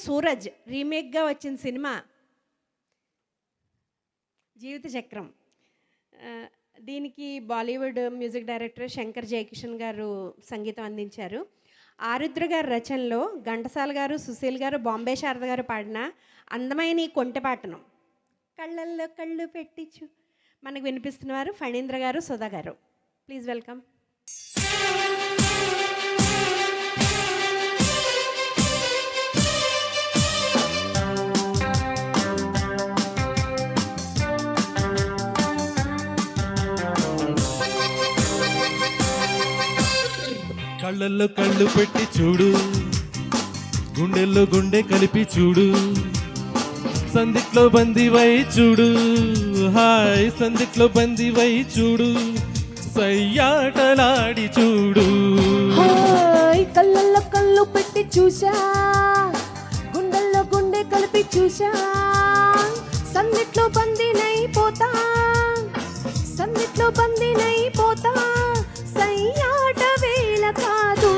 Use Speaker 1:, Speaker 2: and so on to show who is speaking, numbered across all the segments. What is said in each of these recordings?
Speaker 1: 'సూరజ్' రీమేక్‌గా వచ్చిన సినిమా 'జీవిత చక్రం'. దీనికి బాలీవుడ్ మ్యూజిక్ డైరెక్టర్ శంకర్ జయకిషన్ గారు సంగీతం అందించారు. ఆరుద్ర గారి రచనలో ఘంటసాల గారు, సుశీల్ గారు, బాంబే శారద గారు పాడిన అందమైన ఈ కొంటెపాటను కళ్ళల్లో కళ్ళు పెట్టించు మనకు వినిపిస్తున్నవారు ఫణీంద్ర గారు, సుధా గారు. Please welcome.
Speaker 2: కళ్ళల్లో కళ్ళు పెట్టి చూడు, గుండెల్లో గుండె కలిపి చూడు, సందిట్లో బందివై చూడు, హాయ్ సందిట్లో బందివై చూడు, సయ్యాటలాడి చూడు.
Speaker 3: హాయ్ కళ్ళల్లో కళ్ళు పెట్టి చూసా, గుండెల్లో గుండె కలిపి చూసా, సందిట్లో బందినైపోతా, సందిట్లో బందినైపోతా, సయ్యాట వేళ కాదు.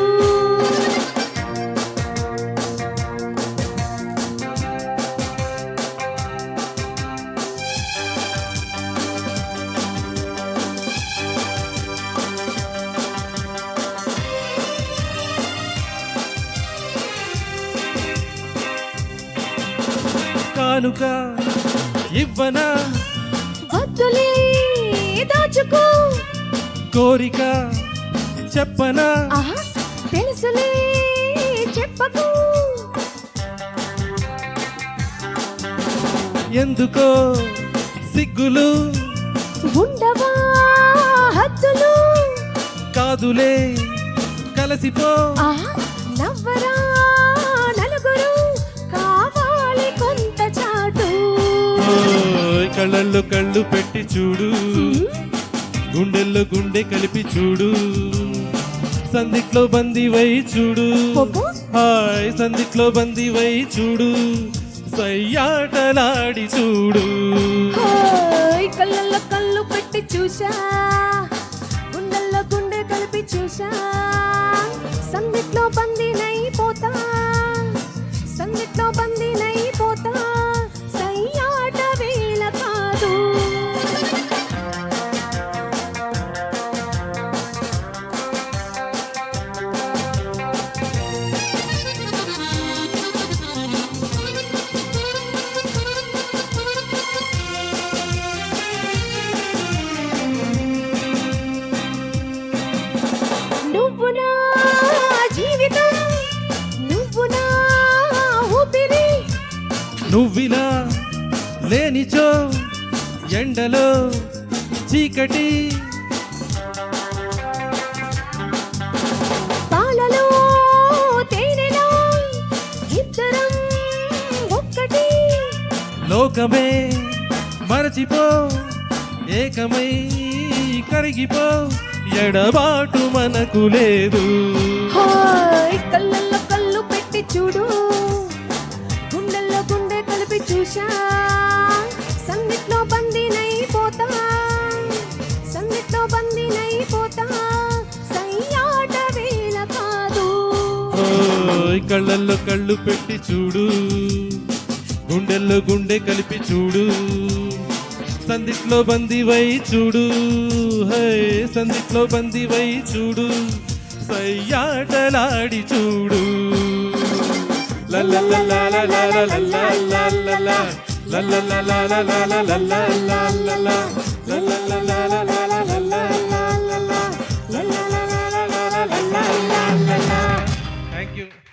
Speaker 2: కానుక ఇవ్వనా,
Speaker 3: వద్దులే దాచుకో,
Speaker 2: కోరిక చెప్పనా,
Speaker 3: ఆహా తెలుసులే చెప్పకు,
Speaker 2: ఎందుకో సిగ్గులు
Speaker 3: ఉండవా హద్దులు,
Speaker 2: కాదులే కలసిపో,
Speaker 3: ఆహా నవ్వరా నలుగురు, కావాలి కొంత చాటు.
Speaker 2: ఓయ్ కళ్ళల్లో కళ్ళు పెట్టి చూడు, గుండెల్లో గుండె కలిపి చూడు, సందిట్లో బందివై చూడు,
Speaker 3: ఓహో.
Speaker 2: హాయ్ సందిట్లో బందివై చూడు, సయ్యాటలాడి చూడు.
Speaker 3: హాయ్ కళ్ళల్లో కళ్ళు పెట్టి చూసా, గుండెల్లో గుండె కలిపి చూసా, సందిట్లో బందీనైపోతా, సందిట్లో బందీనైపోతా, సయ్యాట వేళ కాదు. నువ్వు నా జీవితం, నువ్వు నా ఊపిరి,
Speaker 2: నువ్విలా లేనిచో ఎండలో చీకటి,
Speaker 3: పాలలో తేనెలా ఇద్దరం ఒక్కటి,
Speaker 2: లోకమే మరచిపో, ఏకమై కరిగిపో, ఎడబాటు మనకు లేదు.
Speaker 3: హాయ్ కళ్ళల్లో కళ్ళు పెట్టి చూడు, గుండెల్లో గుండె కలిపి చూసా, సందిట్లో బందీనైపోతా, సందిట్లో బందీనైపోతా, సయ్యాట వేళ కాదు.
Speaker 2: ఓయ్ కళ్ళల్లో కళ్ళు పెట్టి చూడు, గుండెల్లో గుండె కలిపి చూడు, సందిట్లో బందివై చూడు, హై సందిట్లో బందివై చూడు, సయ్యాటలాడి చూడు. Thank you.